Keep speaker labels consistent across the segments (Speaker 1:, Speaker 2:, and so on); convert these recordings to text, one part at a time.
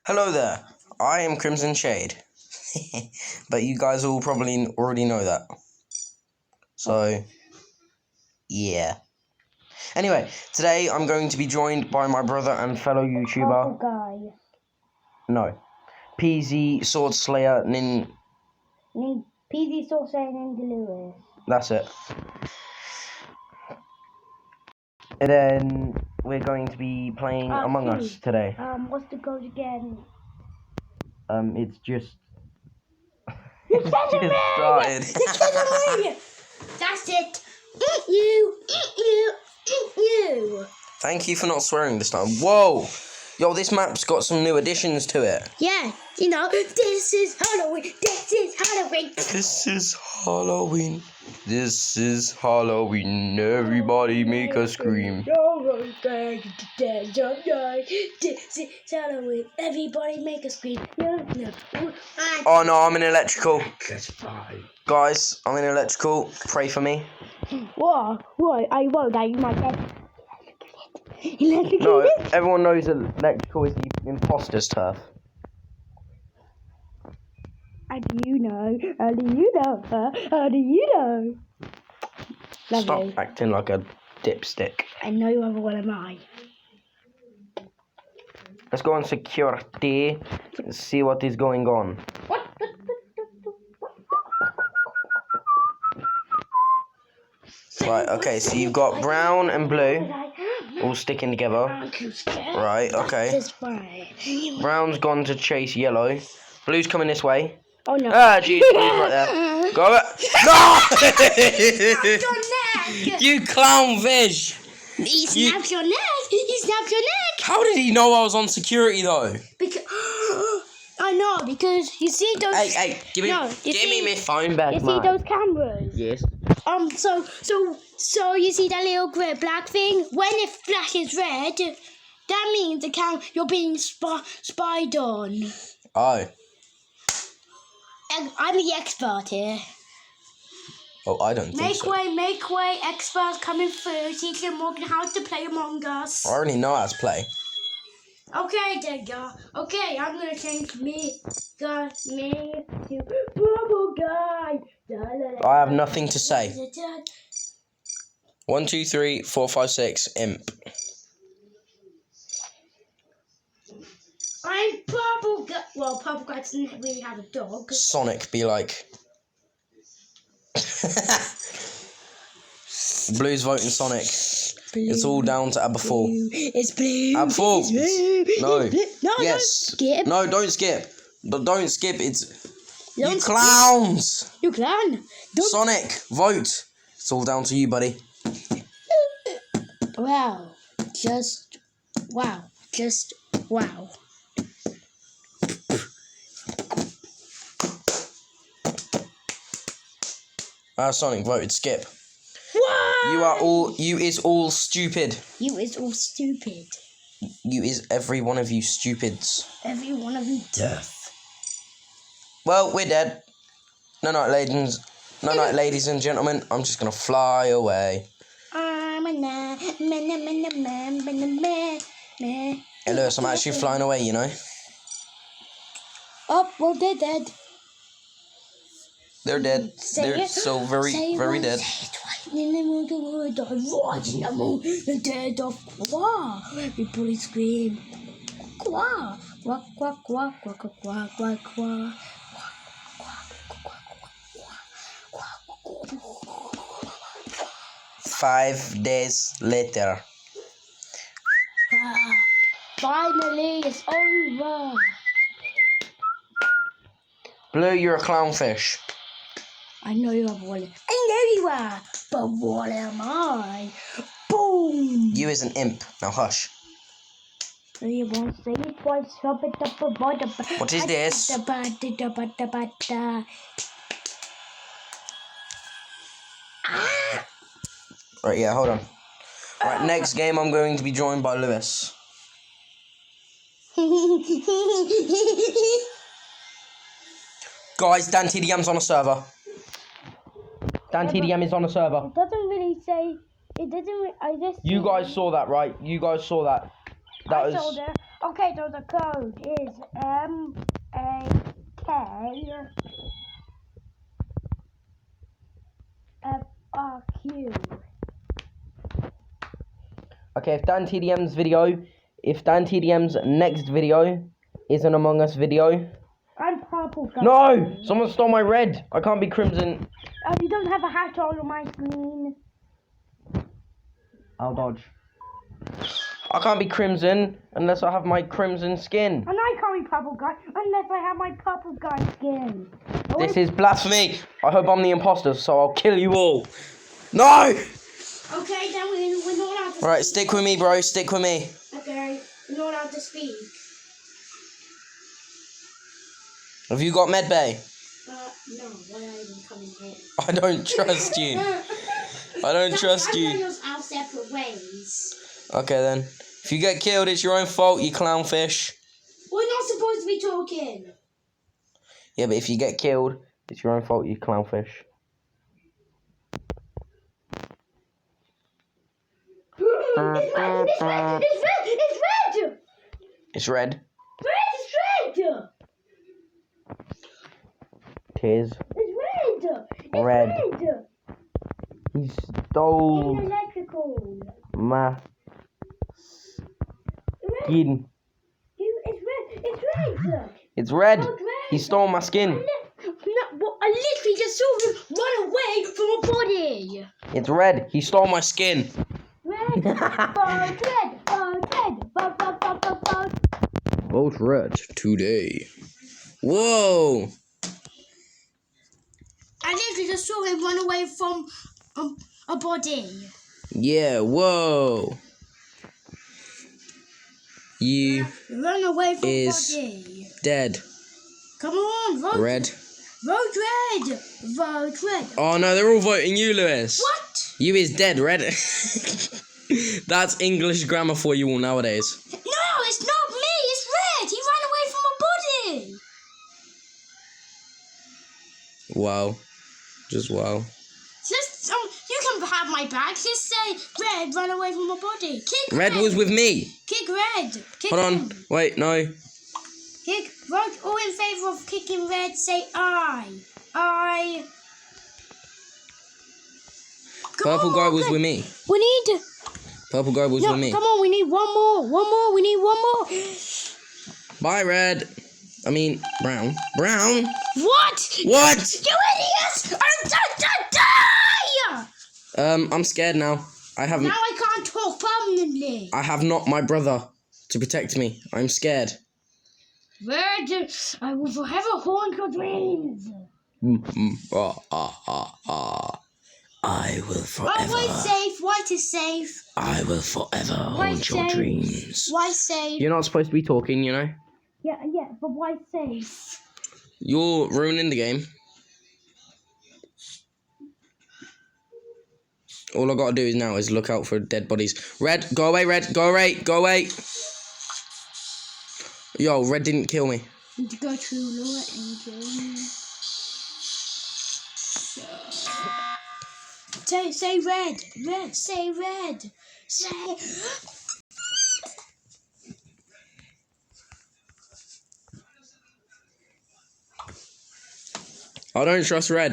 Speaker 1: Hello there, I am Crimson Shade. But you guys all probably already know that. So, yeah. Anyway, today I'm going to be joined by my brother and fellow YouTuber.
Speaker 2: Guy.
Speaker 1: No. PZ Sword Slayer
Speaker 2: PZ Sword Slayer Ninja Lewis.
Speaker 1: That's it. And then we're going to be playing Among Us today.
Speaker 2: What's the code again?
Speaker 1: It's just...
Speaker 2: You're kidding me!
Speaker 1: started.
Speaker 2: You're kidding me! That's it! Eat you! Eat you! Eat you!
Speaker 1: Thank you for not swearing this time. Whoa! Yo, this map's got some new additions to it.
Speaker 2: Yeah, you know, this is Halloween! This is Halloween!
Speaker 1: This is Halloween. This is Halloween. Everybody make a scream.
Speaker 2: This is Halloween. Everybody make a scream.
Speaker 1: Oh no, I'm in electrical.
Speaker 3: That's fine.
Speaker 1: Guys, I'm in electrical. Pray for me.
Speaker 2: What? I won't. You might get
Speaker 1: No, everyone knows that electrical is the imposter's turf.
Speaker 2: How do you know? How do you know? How do you know? Lovely.
Speaker 1: Stop acting like a dipstick.
Speaker 2: I know you other one am I.
Speaker 1: Let's go on security and see what is going on. Right, okay, so you've got brown and blue all sticking together. Right, okay.
Speaker 2: That's fine.
Speaker 1: Brown's gone to chase yellow. Blue's coming this way.
Speaker 2: Oh no.
Speaker 1: Ah, jeez, blue's right there. Go it. No!
Speaker 2: Your neck!
Speaker 1: You clown fish!
Speaker 2: He snaps your neck! He snaps your neck!
Speaker 1: How did he know I was on security though?
Speaker 2: Because I know, because you see those.
Speaker 1: Hey, give me my phone back,
Speaker 2: You see
Speaker 1: man.
Speaker 2: those cameras?
Speaker 1: Yes.
Speaker 2: So you see that little black thing? When it flashes red, that means you're being spied on.
Speaker 1: Oh.
Speaker 2: And I'm the expert here.
Speaker 1: Oh, I don't think so.
Speaker 2: Make way, experts coming through, teaching Morgan how to play Among Us.
Speaker 1: I already know how to play.
Speaker 2: Okay, Digger. Okay, I'm gonna change me to Bubble Guy.
Speaker 1: I have nothing to say. 1, 2, 3, 4, 5, 6, imp.
Speaker 2: I'm Bubble Guy. Well, Bubble Guy doesn't really have a dog.
Speaker 1: Sonic be like. Blue's voting Sonic. It's all down to Aberfall.
Speaker 2: It's blue.
Speaker 1: Aberfall. No.
Speaker 2: No,
Speaker 1: Yes.
Speaker 2: don't skip.
Speaker 1: No, don't skip. Don't skip. It's
Speaker 2: Don't
Speaker 1: you
Speaker 2: skip.
Speaker 1: clowns.
Speaker 2: You can. Don't.
Speaker 1: Sonic, vote. It's all down to you, buddy.
Speaker 2: Wow. Just wow.
Speaker 1: Sonic voted skip.
Speaker 2: What?
Speaker 1: You is all stupid.
Speaker 2: You is all stupid.
Speaker 1: You is every one of you stupids.
Speaker 2: Every one of you deaf.
Speaker 1: Well, we're dead. No, ladies and gentlemen. I'm just gonna fly away. Hey, Lewis, I'm actually flying away, you know.
Speaker 2: Oh, well, they're dead.
Speaker 1: They're dead. They're so very dead.
Speaker 2: The dead of Qua. People scream. Qua. Quack, quack, quack, quack, quack, quack, quack.
Speaker 1: 5 days later.
Speaker 2: Finally, it's over.
Speaker 1: Blue, you're a clownfish.
Speaker 2: I know you have one. I know you are, but what am I? Boom!
Speaker 1: You is an imp. Now hush.
Speaker 2: You won't say it twice.
Speaker 1: What is this? Right, yeah, hold on. Right, next game I'm going to be joined by Lewis. Guys, Dan TDM's on a server. Dan TDM is on a server.
Speaker 2: It doesn't really say. It doesn't. I just.
Speaker 1: You guys saw that, right? You guys saw that. That
Speaker 2: I
Speaker 1: was.
Speaker 2: told her. Okay, so the code is MAKFRQ.
Speaker 1: Okay, if Dan TDM's next video is an Among Us video.
Speaker 2: I'm purple, guys.
Speaker 1: No! Someone stole my red. I can't be crimson.
Speaker 2: You don't have a hat on my screen.
Speaker 1: I'll dodge. I can't be crimson unless I have my crimson skin.
Speaker 2: And I can't be purple guy unless I have my purple guy skin.
Speaker 1: This is blasphemy. I hope I'm the imposter, so I'll kill you all. No!
Speaker 2: Okay, then we're not allowed to
Speaker 1: Alright, stick with me, bro. Stick with me.
Speaker 2: Okay, we're not allowed to speak.
Speaker 1: Have you got medbay?
Speaker 2: No, why are you even coming here?
Speaker 1: I don't trust you. I don't trust you.
Speaker 2: Us our separate ways.
Speaker 1: Okay then. If you get killed, it's your own fault, you clownfish.
Speaker 2: We're not supposed to be talking.
Speaker 1: Yeah, but if you get killed, it's your own fault, you clownfish.
Speaker 2: It's red! It's red! It's red! It's red!
Speaker 1: It's red.
Speaker 2: Red! It's red!
Speaker 1: Tis
Speaker 2: It's red! It's
Speaker 1: red.
Speaker 2: red!
Speaker 1: He stole
Speaker 2: It's electrical.
Speaker 1: my
Speaker 2: Red.
Speaker 1: skin.
Speaker 2: It's red! It's red!
Speaker 1: It's red.
Speaker 2: It's red.
Speaker 1: He stole my skin.
Speaker 2: I literally just saw him run away from a body.
Speaker 1: It's red. He stole my skin.
Speaker 2: Red, vote red, vote red, vote, vote, vote, vote, vote.
Speaker 1: Vote red today. Whoa.
Speaker 2: I literally just saw him run away from a body.
Speaker 1: Yeah, whoa. You
Speaker 2: Run away from a
Speaker 1: is
Speaker 2: body.
Speaker 1: dead.
Speaker 2: Come on, vote
Speaker 1: Red.
Speaker 2: Vote red, vote red.
Speaker 1: Oh no, they're all voting you, Lewis.
Speaker 2: What?
Speaker 1: You is dead, red. That's English grammar for you all nowadays.
Speaker 2: No, it's not me. It's red. He ran away from a body.
Speaker 1: Wow. Just wow.
Speaker 2: Just you can have my bag. Just say red ran away from a body. Kick
Speaker 1: Red was with me.
Speaker 2: Kick red. Kick
Speaker 1: Hold on.
Speaker 2: him.
Speaker 1: Wait, no.
Speaker 2: Kick. Vote all in favour of kicking red. Say I. I. Come
Speaker 1: Purple
Speaker 2: on,
Speaker 1: guy was
Speaker 2: okay.
Speaker 1: with me.
Speaker 2: We need.
Speaker 1: Purple guy was
Speaker 2: No,
Speaker 1: with me.
Speaker 2: come on. We need one more. One more. We need one more.
Speaker 1: Bye, red. I mean, brown. Brown?
Speaker 2: What?
Speaker 1: What?
Speaker 2: You idiots! Die!
Speaker 1: I'm scared now. I haven't.
Speaker 2: Now I can't talk permanently.
Speaker 1: I have not my brother to protect me. I'm scared.
Speaker 2: Red, I will forever haunt your dreams.
Speaker 1: I will forever.
Speaker 2: White's safe. White is safe.
Speaker 1: I will forever
Speaker 2: White's
Speaker 1: haunt your
Speaker 2: safe.
Speaker 1: dreams.
Speaker 2: White's safe.
Speaker 1: You're not supposed to be talking, you know?
Speaker 2: Yeah, but white's safe.
Speaker 1: You're ruining the game. All I gotta do is now is look out for dead bodies. Red, go away, red, go away, go away. Yo, red didn't kill me.
Speaker 2: Need to go through Laura and Jane. Say red. Red, say red. Say.
Speaker 1: I don't trust red.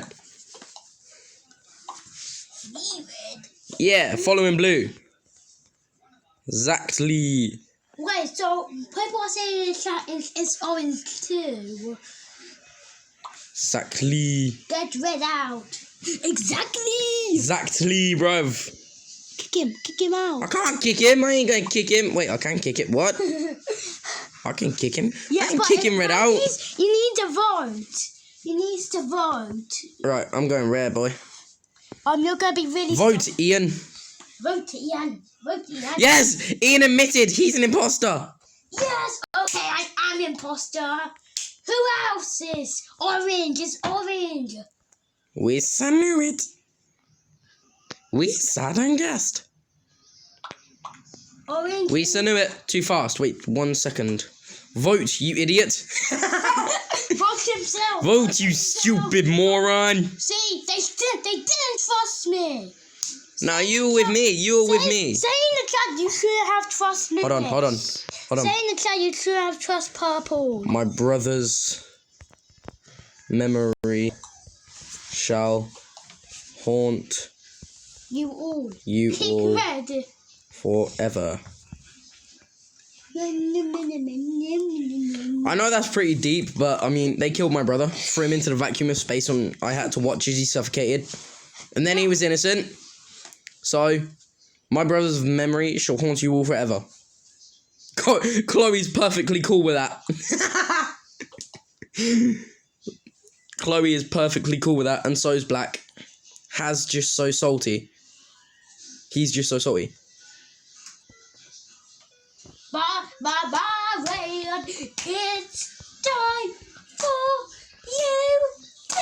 Speaker 2: Me red.
Speaker 1: Yeah, following blue. Exactly.
Speaker 2: Wait, so people are saying it's orange too.
Speaker 1: Exactly.
Speaker 2: Get red out. Exactly.
Speaker 1: Exactly, bruv.
Speaker 2: Kick him out.
Speaker 1: I can't kick him. I ain't gonna kick him. Wait, I can kick it. What? I can kick him. I can kick him red out.
Speaker 2: You need to vote. He needs to vote.
Speaker 1: Right, I'm going red, boy.
Speaker 2: You're gonna be really.
Speaker 1: Vote, Ian.
Speaker 2: Vote Ian. Vote Ian.
Speaker 1: Yes, Ian admitted he's an imposter.
Speaker 2: Yes. Okay, I am imposter. Who else is orange? It's orange.
Speaker 1: We knew it. We sat and guessed.
Speaker 2: Orange.
Speaker 1: We knew it. Too fast. Wait 1 second. Vote, you idiot.
Speaker 2: Vote himself.
Speaker 1: Vote, you stupid moron.
Speaker 2: See, they didn't trust me.
Speaker 1: No, you were with me. You were with me.
Speaker 2: Say in the chat you should have trust Lucas.
Speaker 1: Hold on.
Speaker 2: Say in the chat you should have trust Purple.
Speaker 1: My brother's memory shall haunt
Speaker 2: You all.
Speaker 1: you
Speaker 2: Keep
Speaker 1: all
Speaker 2: red.
Speaker 1: forever. I know that's pretty deep, but I mean, they killed my brother, threw him into the vacuum of space, and I had to watch as he suffocated. And then he was innocent. So, my brother's memory shall haunt you all forever. Chloe's perfectly cool with that. Chloe is perfectly cool with that, and so is Black. Has just so salty. He's just so salty.
Speaker 2: Rayon, it's time for you to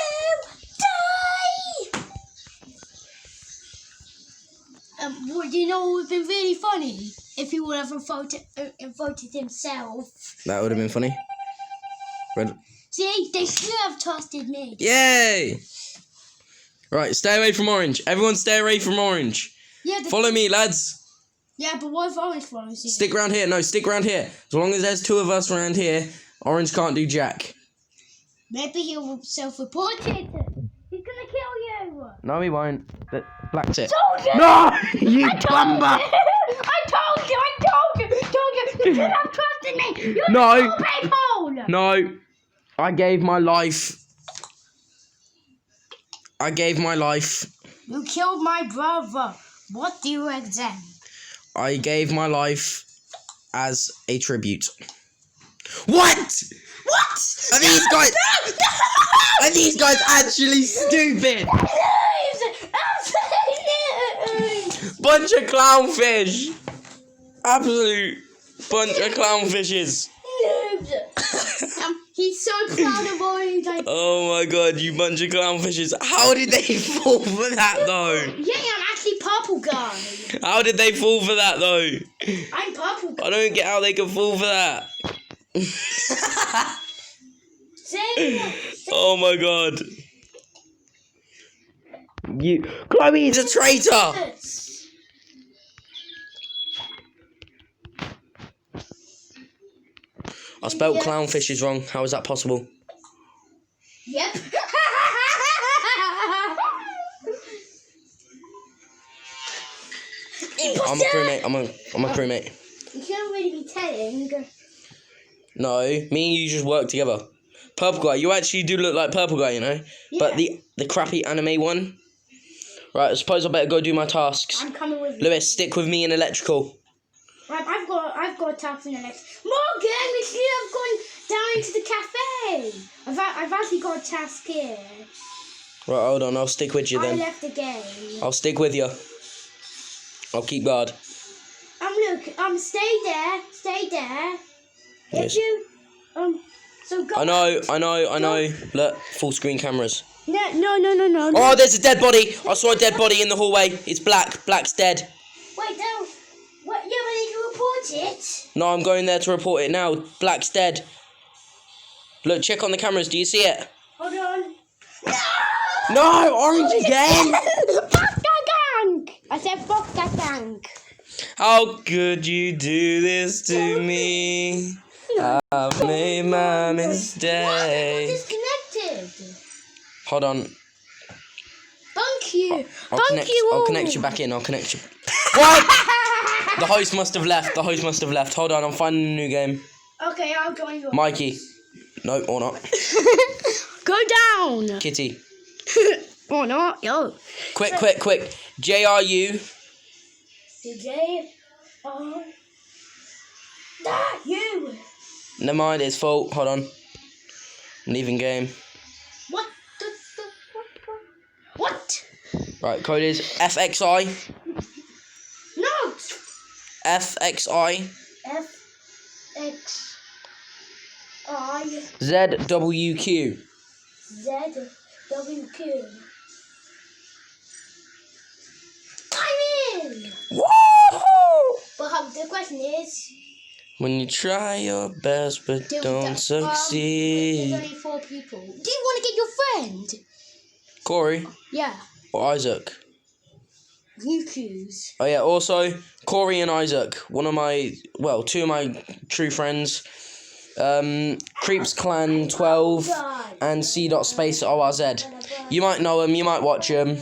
Speaker 2: die. Would you know what would have been really funny if he would have voted himself?
Speaker 1: That would have been funny.
Speaker 2: See, they should have trusted me.
Speaker 1: Yay! Right, stay away from orange. Everyone stay away from orange.
Speaker 2: Yeah,
Speaker 1: Follow me, lads.
Speaker 2: Yeah, but what if orange follows you?
Speaker 1: Stick round here. No, stick round here. As long as there's two of us around here, orange can't do jack.
Speaker 2: Maybe he'll self-report it. He's gonna kill you.
Speaker 1: No, he won't. Black's it.
Speaker 2: Told you.
Speaker 1: No! You
Speaker 2: I
Speaker 1: bumba!
Speaker 2: told you. You should have trusted me. You
Speaker 1: No.
Speaker 2: people.
Speaker 1: No. I gave my life.
Speaker 2: You killed my brother. What do you exempt?
Speaker 1: I gave my life as a tribute. What? Are these guys? Are these guys actually stupid? Bunch of clownfish. Absolute bunch of clownfishes.
Speaker 2: He's so proud of orange.
Speaker 1: Oh my god, you bunch of clownfishes. How did they fall for that though?
Speaker 2: Yeah, I'm actually purple guy.
Speaker 1: How did they fall for that though?
Speaker 2: I'm purple guy.
Speaker 1: I don't get how they can fall for that. Oh my god. Chloe is a traitor. I spelled clownfishes wrong. How is that possible?
Speaker 2: Yep.
Speaker 1: I'm a crewmate. I'm a crewmate.
Speaker 2: You shouldn't really be telling.
Speaker 1: No, me and you just work together. Purple guy, you actually do look like purple guy, you know.
Speaker 2: Yeah.
Speaker 1: But the crappy anime one. Right, I suppose I better go do my tasks.
Speaker 2: I'm coming with you.
Speaker 1: Lewis, stick with me in electrical.
Speaker 2: Right, I've got a task in the next. Morgan, we should have gone down into the cafe. I've actually got a task here.
Speaker 1: Right, hold on, I'll stick with you
Speaker 2: I
Speaker 1: then.
Speaker 2: left the game.
Speaker 1: I'll stick with you. I'll keep guard.
Speaker 2: Look, stay there.
Speaker 1: Yes.
Speaker 2: If you, so go.
Speaker 1: I know. Look, full screen cameras.
Speaker 2: No.
Speaker 1: Oh, there's a dead body. I saw a dead body in the hallway. It's Black. Black's dead.
Speaker 2: Wait, no. What? Yeah, but did you report it?
Speaker 1: No, I'm going there to report it now. Black's dead. Look, check on the cameras. Do you see it?
Speaker 2: Hold on.
Speaker 1: No, orange again.
Speaker 2: Fuck that gang! I said fuck that gang.
Speaker 1: How could you do this to me? I've made my mistake.
Speaker 2: Disconnected.
Speaker 1: Hold on.
Speaker 2: Thank you.
Speaker 1: I'll connect you back in. I'll connect you. What? The host must have left. Hold on, I'm finding a new game.
Speaker 2: Okay, I'll join you.
Speaker 1: Mikey. No, or not.
Speaker 2: Go down.
Speaker 1: Kitty.
Speaker 2: Or not, yo.
Speaker 1: Quick. JRU.
Speaker 2: You.
Speaker 1: Never mind, it's full. Hold on. I'm leaving game.
Speaker 2: What?
Speaker 1: Right, code is FXI.
Speaker 2: No.
Speaker 1: FXI.
Speaker 2: FXI.
Speaker 1: ZWQ.
Speaker 2: ZWQ. I'm in.
Speaker 1: Whoa!
Speaker 2: But the question is,
Speaker 1: When you try your best but don't
Speaker 2: there's
Speaker 1: succeed.
Speaker 2: only 4 people. Do you want to get your friend?
Speaker 1: Corey
Speaker 2: Yeah.
Speaker 1: or Isaac?
Speaker 2: You choose.
Speaker 1: Oh yeah, also Corey and Isaac, two of my true friends. Creeps Clan 12 and C.Space ORZ. You might know them, you might watch them.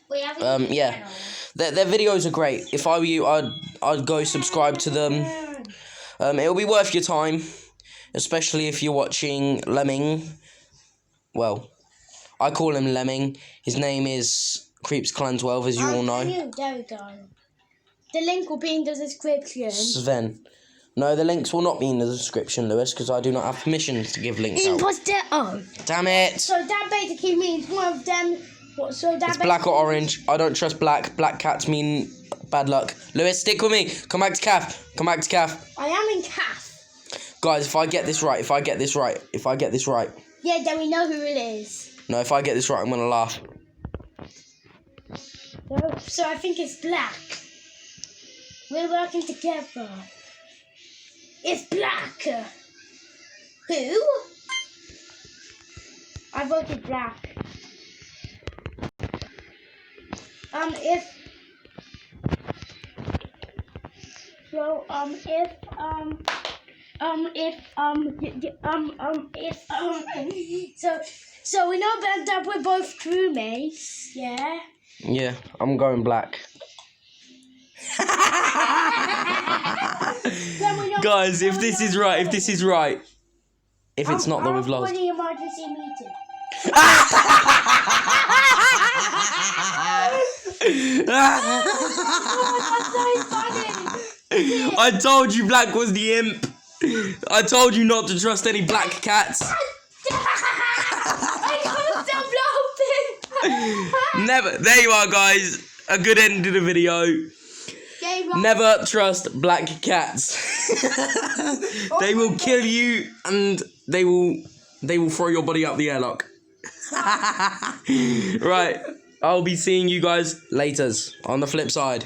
Speaker 1: Yeah. Their videos are great. If I were you, I'd go subscribe to them. It'll be worth your time, especially if you're watching Lemming. Well, I call him Lemming. His name is Creeps Clan 12, as you all know.
Speaker 2: There we go. The link will be in the description.
Speaker 1: Sven. No, the links will not be in the description, Lewis, because I do not have permission to give links out.
Speaker 2: Imposter. Oh.
Speaker 1: Damn it!
Speaker 2: So that basically means one of them.
Speaker 1: It's black or orange. I don't trust black. Black cats mean bad luck. Lewis, stick with me. Come back to CAF. Come back to CAF.
Speaker 2: I am in CAF.
Speaker 1: Guys, if I get this right.
Speaker 2: Yeah, then we know who it is.
Speaker 1: No, if I get this right, I'm going to laugh.
Speaker 2: So I think it's black. We're working together. It's black. Who? I voted black. So we know that we're both crewmates, yeah?
Speaker 1: Yeah, I'm going black. Guys, if this is right, if it's not, then we've lost.
Speaker 2: The emergency meeting.
Speaker 1: I told you black was the imp. I told you not to trust any black cats.
Speaker 2: I can't stop laughing.
Speaker 1: Never. There you are, guys. A good end to the video. Never trust black cats. They will kill you and they will throw your body up the airlock. Right. I'll be seeing you guys later on the flip side.